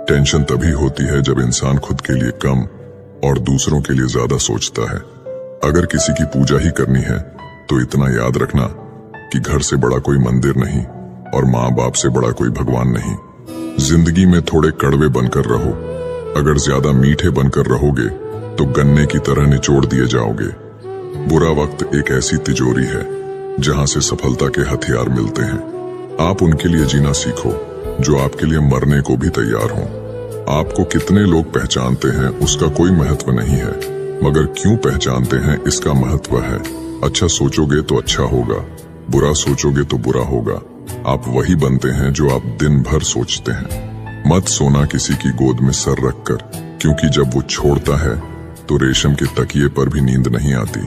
टेंशन तभी होती है जब इंसान खुद के लिए कम और दूसरों के लिए ज्यादा सोचता है। अगर किसी की पूजा ही करनी है तो इतना याद रखना कि घर से बड़ा कोई मंदिर नहीं और माँ बाप से बड़ा कोई भगवान नहीं। जिंदगी में थोड़े कड़वे बनकर रहो। अगर ज्यादा मीठे बनकर रहोगे तो गन्ने की तरह निचोड़ दिए जाओगे। बुरा वक्त एक ऐसी तिजोरी है जहां से सफलता के हथियार मिलते हैं। आप उनके लिए जीना सीखो जो आपके लिए मरने को भी तैयार हों। आपको कितने लोग पहचानते हैं उसका कोई महत्व नहीं है, मगर क्यों पहचानते हैं इसका महत्व है। अच्छा सोचोगे तो अच्छा होगा, बुरा सोचोगे तो बुरा होगा। आप वही बनते हैं जो आप दिन भर सोचते हैं। मत सोना किसी की गोद में सर रखकर, क्योंकि जब वो छोड़ता है तो रेशम के तकिए पर भी नींद नहीं आती।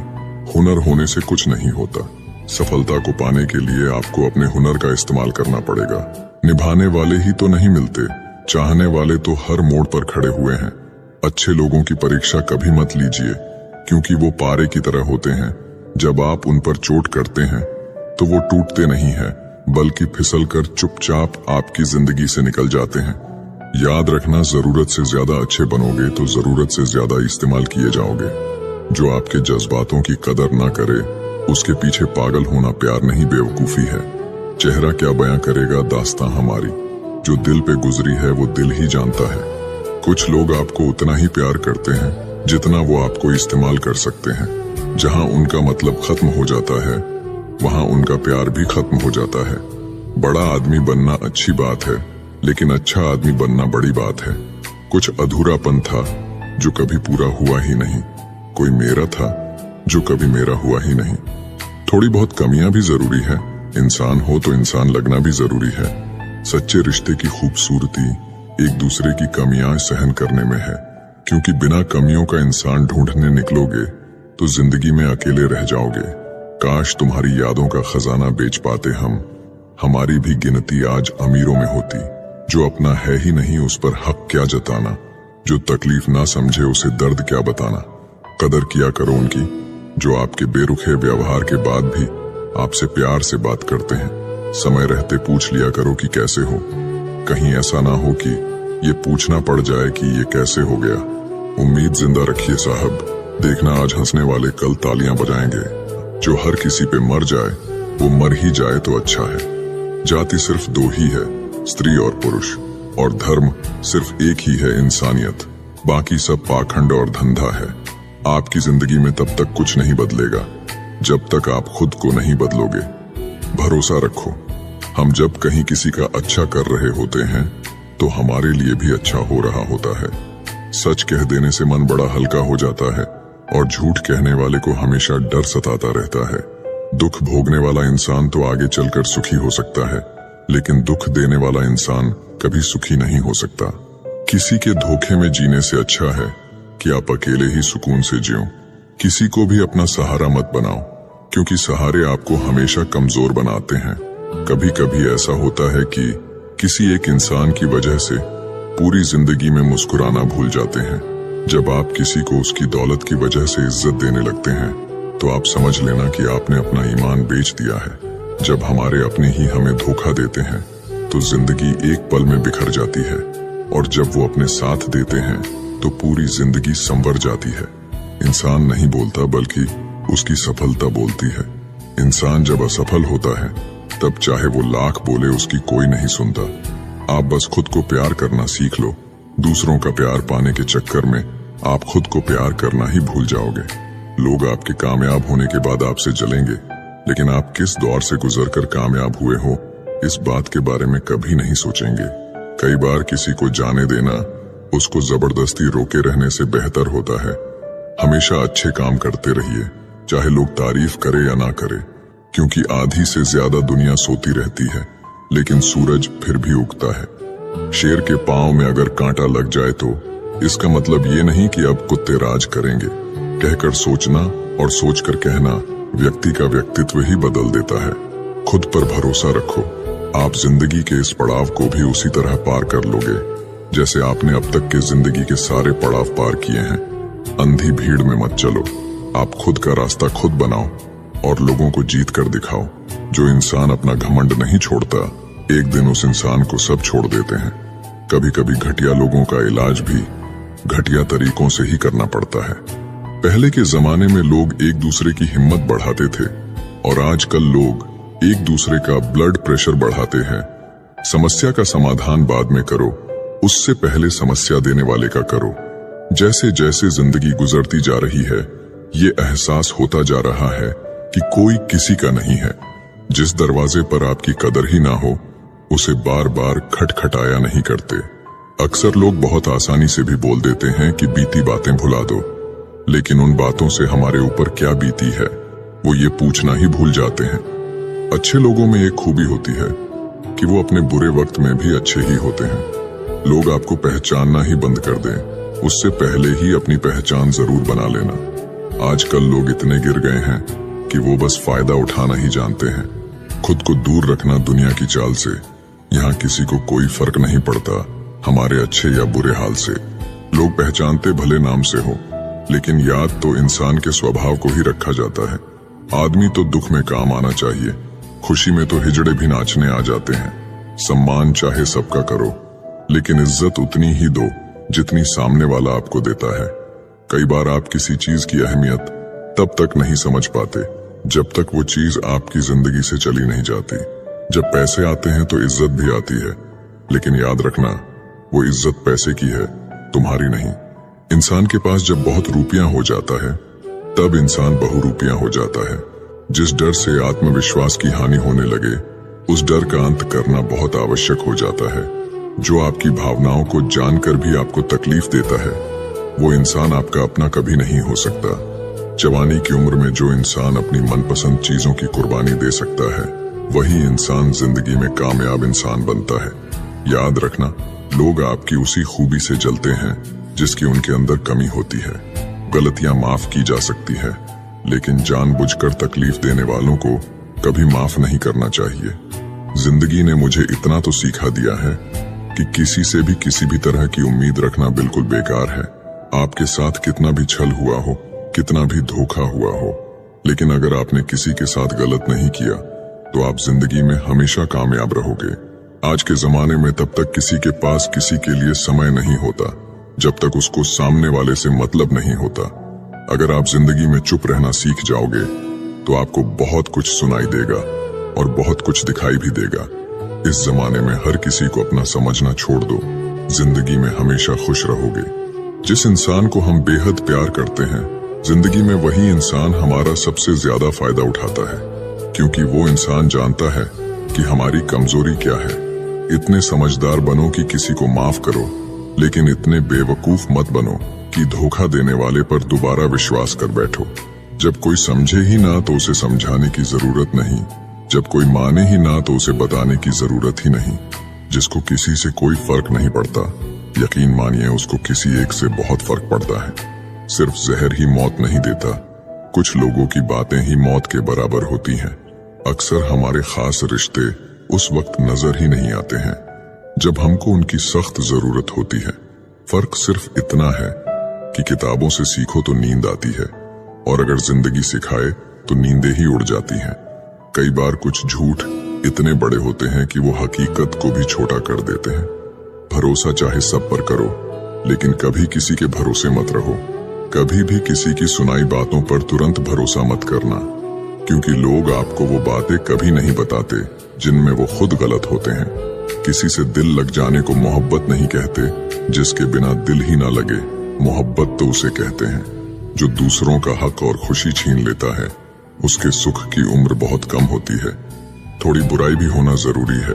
हुनर होने से कुछ नहीं होता। सफलता को पाने के लिए आपको अपने हुनर का इस्तेमाल करना पड़ेगा। निभाने वाले ही तो नहीं मिलते, चाहने वाले तो हर मोड़ पर खड़े हुए हैं। अच्छे लोगों की परीक्षा कभी मत लीजिए, क्योंकि वो पारे की तरह होते हैं। जब आप उन पर चोट करते हैं तो वो टूटते नहीं हैं, बल्कि फिसलकर चुपचाप आपकी जिंदगी से निकल जाते हैं। याद रखना, जरूरत से ज्यादा अच्छे बनोगे तो जरूरत से ज्यादा इस्तेमाल किए जाओगे। जो आपके जज्बातों की कदर ना करे उसके पीछे पागल होना प्यार नहीं, बेवकूफी है। चेहरा क्या बयां करेगा दास्तां हमारी, जो दिल पे गुजरी है वो दिल ही जानता है। कुछ लोग आपको उतना ही प्यार करते हैं जितना वो आपको इस्तेमाल कर सकते हैं। जहां उनका मतलब खत्म हो जाता है वहां उनका प्यार भी खत्म हो जाता है। बड़ा आदमी बनना अच्छी बात है, लेकिन अच्छा आदमी बनना बड़ी बात है। कुछ अधूरापन था जो कभी पूरा हुआ ही नहीं। कोई मेरा था जो कभी मेरा हुआ ही नहीं। थोड़ी बहुत कमियां भी जरूरी है। इंसान हो तो इंसान लगना भी जरूरी है। सच्चे रिश्ते की खूबसूरती एक दूसरे की कमियां सहन करने में है, क्योंकि बिना कमियों का इंसान ढूंढने निकलोगे तो जिंदगी में अकेले रह जाओगे। काश तुम्हारी यादों का खजाना बेच पाते हम। हमारी भी गिनती आज अमीरों में होती। जो अपना है ही नहीं उस पर हक क्या जताना, जो तकलीफ ना समझे उसे दर्द क्या बताना। कदर किया करो उनकी जो आपके बेरुखे व्यवहार के बाद भी आपसे प्यार से बात करते हैं। समय रहते पूछ लिया करो कि कैसे हो। कहीं ऐसा ना हो कि ये पूछना पड़ जाए कि ये कैसे हो गया। उम्मीद जिंदा रखिए साहब, देखना आज हंसने वाले कल तालियां बजाएंगे। जो हर किसी पे मर जाए वो मर ही जाए तो अच्छा है। जाति सिर्फ दो ही है, स्त्री और पुरुष, और धर्म सिर्फ एक ही है, इंसानियत। बाकी सब पाखंड और धंधा है। आपकी जिंदगी में तब तक कुछ नहीं बदलेगा जब तक आप खुद को नहीं बदलोगे। भरोसा रखो, हम जब कहीं किसी का अच्छा कर रहे होते हैं तो हमारे लिए भी अच्छा हो रहा होता है। सच कह देने से मन बड़ा हल्का हो जाता है और झूठ कहने वाले को हमेशा डर सताता रहता है। दुख भोगने वाला इंसान तो आगे चलकर सुखी हो सकता है, लेकिन दुख देने वाला इंसान कभी सुखी नहीं हो सकता। किसी के धोखे में जीने से अच्छा है कि आप अकेले ही सुकून से जियो। किसी को भी अपना सहारा मत बनाओ, क्योंकि सहारे आपको हमेशा कमजोर बनाते हैं। कभी कभी ऐसा होता है कि किसी एक इंसान की वजह से पूरी जिंदगी में मुस्कुराना भूल जाते हैं। जब आप किसी को उसकी दौलत की वजह से इज्जत देने लगते हैं तो आप समझ लेना कि आपने अपना ईमान बेच दिया है। जब हमारे अपने ही हमें धोखा देते हैं तो जिंदगी एक पल में बिखर जाती है, और जब वो अपने साथ देते हैं तो पूरी जिंदगी संवर जाती है। इंसान नहीं बोलता बल्कि उसकी सफलता बोलती है। इंसान जब असफल होता है तब चाहे वो लाख बोले उसकी कोई नहीं सुनता। आप बस खुद को प्यार करना सीख लो। दूसरों का प्यार पाने के चक्कर में आप खुद को प्यार करना ही भूल जाओगे। लोग आपके कामयाब होने के बाद आपसे जलेंगे, लेकिन आप किस दौर से गुजरकर कामयाब हुए हो इस बात के बारे में कभी नहीं सोचेंगे। कई बार किसी को जाने देना उसको जबरदस्ती रोके रहने से बेहतर होता है। हमेशा अच्छे काम करते रहिए, चाहे लोग तारीफ करे या ना करे, क्योंकि आधी से ज्यादा दुनिया सोती रहती है लेकिन सूरज फिर भी उगता है। शेर के पांव में अगर कांटा लग जाए तो इसका मतलब ये नहीं कि अब कुत्ते राज करेंगे। कहकर सोचना और सोचकर कहना व्यक्ति का व्यक्तित्व ही बदल देता है। खुद पर भरोसा रखो, आप जिंदगी के इस पड़ाव को भी उसी तरह पार कर लोगे जैसे आपने अब तक के जिंदगी के सारे पड़ाव पार किए हैं। अंधी भीड़ में मत चलो, आप खुद का रास्ता खुद बनाओ और लोगों को जीत कर दिखाओ। जो इंसान अपना घमंड नहीं छोड़ता, एक दिन उस इंसान को सब छोड़ देते हैं। कभी कभी घटिया लोगों का इलाज भी घटिया तरीकों से ही करना पड़ता है। पहले के जमाने में लोग एक दूसरे की हिम्मत बढ़ाते थे, और आजकल लोग एक दूसरे का ब्लड प्रेशर बढ़ाते हैं। समस्या का समाधान बाद में करो, उससे पहले समस्या देने वाले का करो। जैसे जैसे जिंदगी गुजरती जा रही है, ये एहसास होता जा रहा है कि कोई किसी का नहीं है। जिस दरवाजे पर आपकी कदर ही ना हो, उसे बार बार खटखटाया नहीं करते। अक्सर लोग बहुत आसानी से भी बोल देते हैं कि बीती बातें भुला दो, लेकिन उन बातों से हमारे ऊपर क्या बीती है वो ये पूछना ही भूल जाते हैं। अच्छे लोगों में एक खूबी होती है कि वो अपने बुरे वक्त में भी अच्छे ही होते हैं। लोग आपको पहचानना ही बंद कर दें, उससे पहले ही अपनी पहचान जरूर बना लेना। आजकल लोग इतने गिर गए हैं कि वो बस फायदा उठाना ही जानते हैं। खुद को दूर रखना दुनिया की चाल से। यहाँ किसी को कोई फर्क नहीं पड़ता हमारे अच्छे या बुरे हाल से। लोग पहचानते भले नाम से हो, लेकिन याद तो इंसान के स्वभाव को ही रखा जाता है। आदमी तो दुख में काम आना चाहिए, खुशी में तो हिजड़े भी नाचने आ जाते हैं। सम्मान चाहे सबका करो, लेकिन इज्जत उतनी ही दो जितनी सामने वाला आपको देता है। कई बार आप किसी चीज की अहमियत तब तक नहीं समझ पाते जब तक वो चीज आपकी जिंदगी से चली नहीं जाती। जब पैसे आते हैं तो इज्जत भी आती है, लेकिन याद रखना वो इज्जत पैसे की है, तुम्हारी नहीं। इंसान के पास जब बहुत रुपया हो जाता है तब इंसान बहुरूपिया हो जाता है। जिस डर से आत्मविश्वास की हानि होने लगे, उस डर का अंत करना बहुत आवश्यक हो जाता है। जो आपकी भावनाओं को जानकर भी आपको तकलीफ देता है, वो इंसान आपका अपना कभी नहीं हो सकता। जवानी की उम्र में जो इंसान अपनी मनपसंद चीजों की कुर्बानी दे सकता है, वही इंसान जिंदगी में कामयाब इंसान बनता है। याद रखना, लोग आपकी उसी खूबी से जलते हैं जिसकी उनके अंदर कमी होती है। गलतियां माफ की जा सकती है, लेकिन जानबूझकर तकलीफ देने वालों को कभी माफ नहीं करना चाहिए। जिंदगी ने मुझे इतना तो सिखा दिया है कि किसी से भी किसी भी तरह की उम्मीद रखना बिल्कुल बेकार है। आपके साथ कितना भी छल हुआ हो, कितना भी धोखा हुआ हो, लेकिन अगर आपने किसी के साथ गलत नहीं किया तो आप जिंदगी में हमेशा कामयाब रहोगे। आज के जमाने में तब तक किसी के पास किसी के लिए समय नहीं होता जब तक उसको सामने वाले से मतलब नहीं होता। अगर आप जिंदगी में चुप रहना सीख जाओगे तो आपको बहुत कुछ सुनाई देगा और बहुत कुछ दिखाई भी देगा। इस जमाने में हर किसी को अपना समझना छोड़ दो, जिंदगी में हमेशा खुश रहोगे। जिस इंसान को हम बेहद प्यार करते हैं, जिंदगी में वही इंसान हमारा सबसे ज्यादा फायदा उठाता है, क्योंकि वो इंसान जानता है कि हमारी कमजोरी क्या है। इतने समझदार बनो कि किसी को माफ करो, लेकिन इतने बेवकूफ मत बनो कि धोखा देने वाले पर दोबारा विश्वास कर बैठो। जब कोई समझे ही ना तो उसे समझाने की जरूरत नहीं, जब कोई माने ही ना तो उसे बताने की जरूरत ही नहीं। जिसको किसी से कोई फर्क नहीं पड़ता, यकीन मानिए उसको किसी एक से बहुत फर्क पड़ता है। सिर्फ जहर ही मौत नहीं देता, कुछ लोगों की बातें ही मौत के बराबर होती हैं। अक्सर हमारे खास रिश्ते उस वक्त नजर ही नहीं आते हैं जब हमको उनकी सख्त जरूरत होती है। फर्क सिर्फ इतना है कि किताबों से सीखो तो नींद आती है, और अगर जिंदगी सिखाए तो नींदें ही उड़ जाती हैं। कई बार कुछ झूठ इतने बड़े होते हैं कि वो हकीकत को भी छोटा कर देते हैं। भरोसा चाहे सब पर करो, लेकिन कभी किसी के भरोसे मत रहो। कभी भी किसी की सुनाई बातों पर तुरंत भरोसा मत करना, क्योंकि लोग आपको वो बातें कभी नहीं बताते जिनमें वो खुद गलत होते हैं। किसी से दिल लग जाने को मोहब्बत नहीं कहते, जिसके बिना दिल ही ना लगे मोहब्बत तो उसे कहते हैं। जो दूसरों का हक और खुशी छीन लेता है, उसके सुख की उम्र बहुत कम होती है। थोड़ी बुराई भी होना जरूरी है,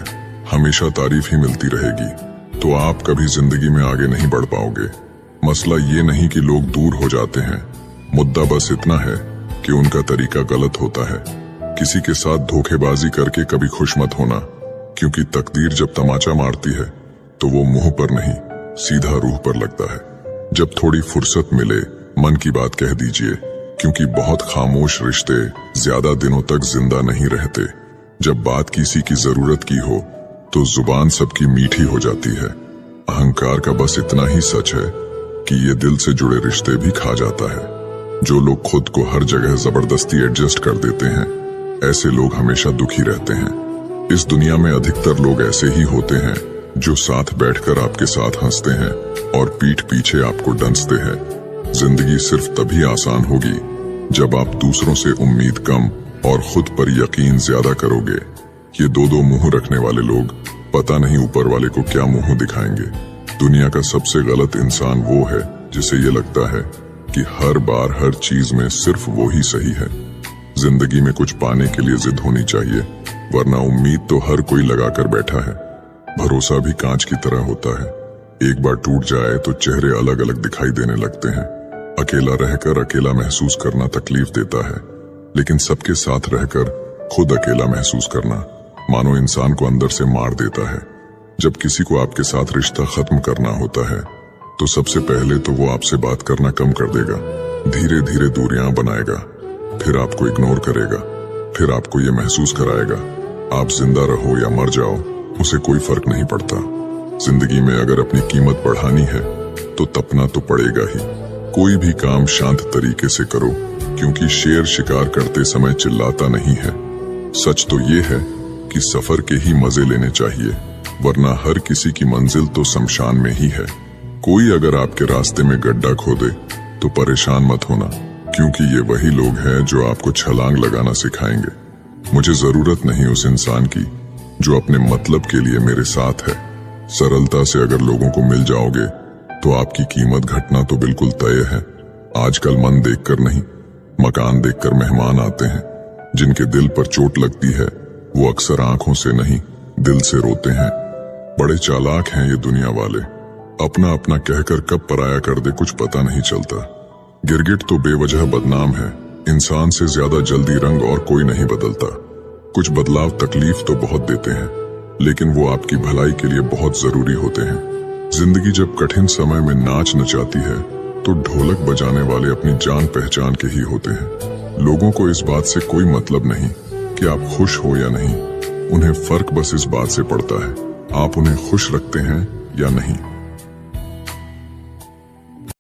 हमेशा तारीफ ही मिलती रहेगी तो आप कभी जिंदगी में आगे नहीं बढ़ पाओगे। मसला ये नहीं कि लोग दूर हो जाते हैं, मुद्दा बस इतना है कि उनका तरीका गलत होता है। किसी के साथ धोखेबाजी करके कभी खुश मत होना, क्योंकि तकदीर जब तमाचा मारती है तो वो मुंह पर नहीं सीधा रूह पर लगता है। जब थोड़ी फुर्सत मिले मन की बात कह दीजिए, क्योंकि बहुत खामोश रिश्ते ज्यादा दिनों तक जिंदा नहीं रहते। जब बात किसी की जरूरत की हो तो जुबान सबकी मीठी हो जाती है। अहंकार का बस इतना ही सच है कि ये दिल से जुड़े रिश्ते भी खा जाता है। जो लोग खुद को हर जगह जबरदस्ती एडजस्ट कर देते हैं, ऐसे लोग हमेशा दुखी रहते हैं। इस दुनिया में अधिकतर लोग ऐसे ही होते हैं जो साथ बैठकर आपके साथ हंसते हैं और पीठ पीछे आपको डंसते हैं। जिंदगी सिर्फ तभी आसान होगी जब आप दूसरों से उम्मीद कम और खुद पर यकीन ज्यादा करोगे। ये दो मुंह रखने वाले लोग पता नहीं ऊपर वाले को क्या मुंह दिखाएंगे। दुनिया का सबसे गलत इंसान वो है जिसे ये लगता है कि हर बार हर चीज में सिर्फ वो ही सही है। जिंदगी में कुछ पाने के लिए जिद होनी चाहिए, वरना उम्मीद तो हर कोई लगाकर बैठा है। भरोसा भी कांच की तरह होता है, एक बार टूट जाए तो चेहरे अलग अलग दिखाई देने लगते हैं। अकेला रहकर अकेला महसूस करना तकलीफ देता है, लेकिन सबके साथ रहकर खुद अकेला महसूस करना मानो इंसान को अंदर से मार देता है। जब किसी को आपके साथ रिश्ता खत्म करना होता है तो सबसे पहले तो वो आपसे बात करना कम कर देगा, धीरे धीरे दूरियां बनाएगा, फिर आपको इग्नोर करेगा, फिर आपको ये महसूस कराएगा आप जिंदा रहो या मर जाओ उसे कोई फर्क नहीं पड़ता। जिंदगी में अगर अपनी कीमत बढ़ानी है तो तपना तो पड़ेगा ही। कोई भी काम शांत तरीके से करो, क्योंकि शेर शिकार करते समय चिल्लाता नहीं है। सच तो ये है कि सफर के ही मजे लेने चाहिए, वरना हर किसी की मंजिल तो शमशान में ही है। कोई अगर आपके रास्ते में गड्ढा खोदे तो परेशान मत होना, क्योंकि ये वही लोग हैं जो आपको छलांग लगाना सिखाएंगे। मुझे जरूरत नहीं उस इंसान की जो अपने मतलब के लिए मेरे साथ है। सरलता से अगर लोगों को मिल जाओगे तो आपकी कीमत घटना तो बिल्कुल तय है। आजकल मन देखकर नहीं, मकान देखकर मेहमान आते हैं। जिनके दिल पर चोट लगती है वो अक्सर आंखों से नहीं दिल से रोते हैं। बड़े चालाक हैं ये दुनिया वाले, अपना अपना कहकर कब पराया कर दे कुछ पता नहीं चलता। गिरगिट तो बेवजह बदनाम है, इंसान से ज्यादा जल्दी रंग और कोई नहीं बदलता। कुछ बदलाव तकलीफ तो बहुत देते हैं, लेकिन वो आपकी भलाई के लिए बहुत जरूरी होते हैं। जिंदगी जब कठिन समय में नाच नचाती है तो ढोलक बजाने वाले अपनी जान पहचान के ही होते हैं। लोगों को इस बात से कोई मतलब नहीं कि आप खुश हो या नहीं, उन्हें फर्क बस इस बात से पड़ता है आप उन्हें खुश रखते हैं या नहीं।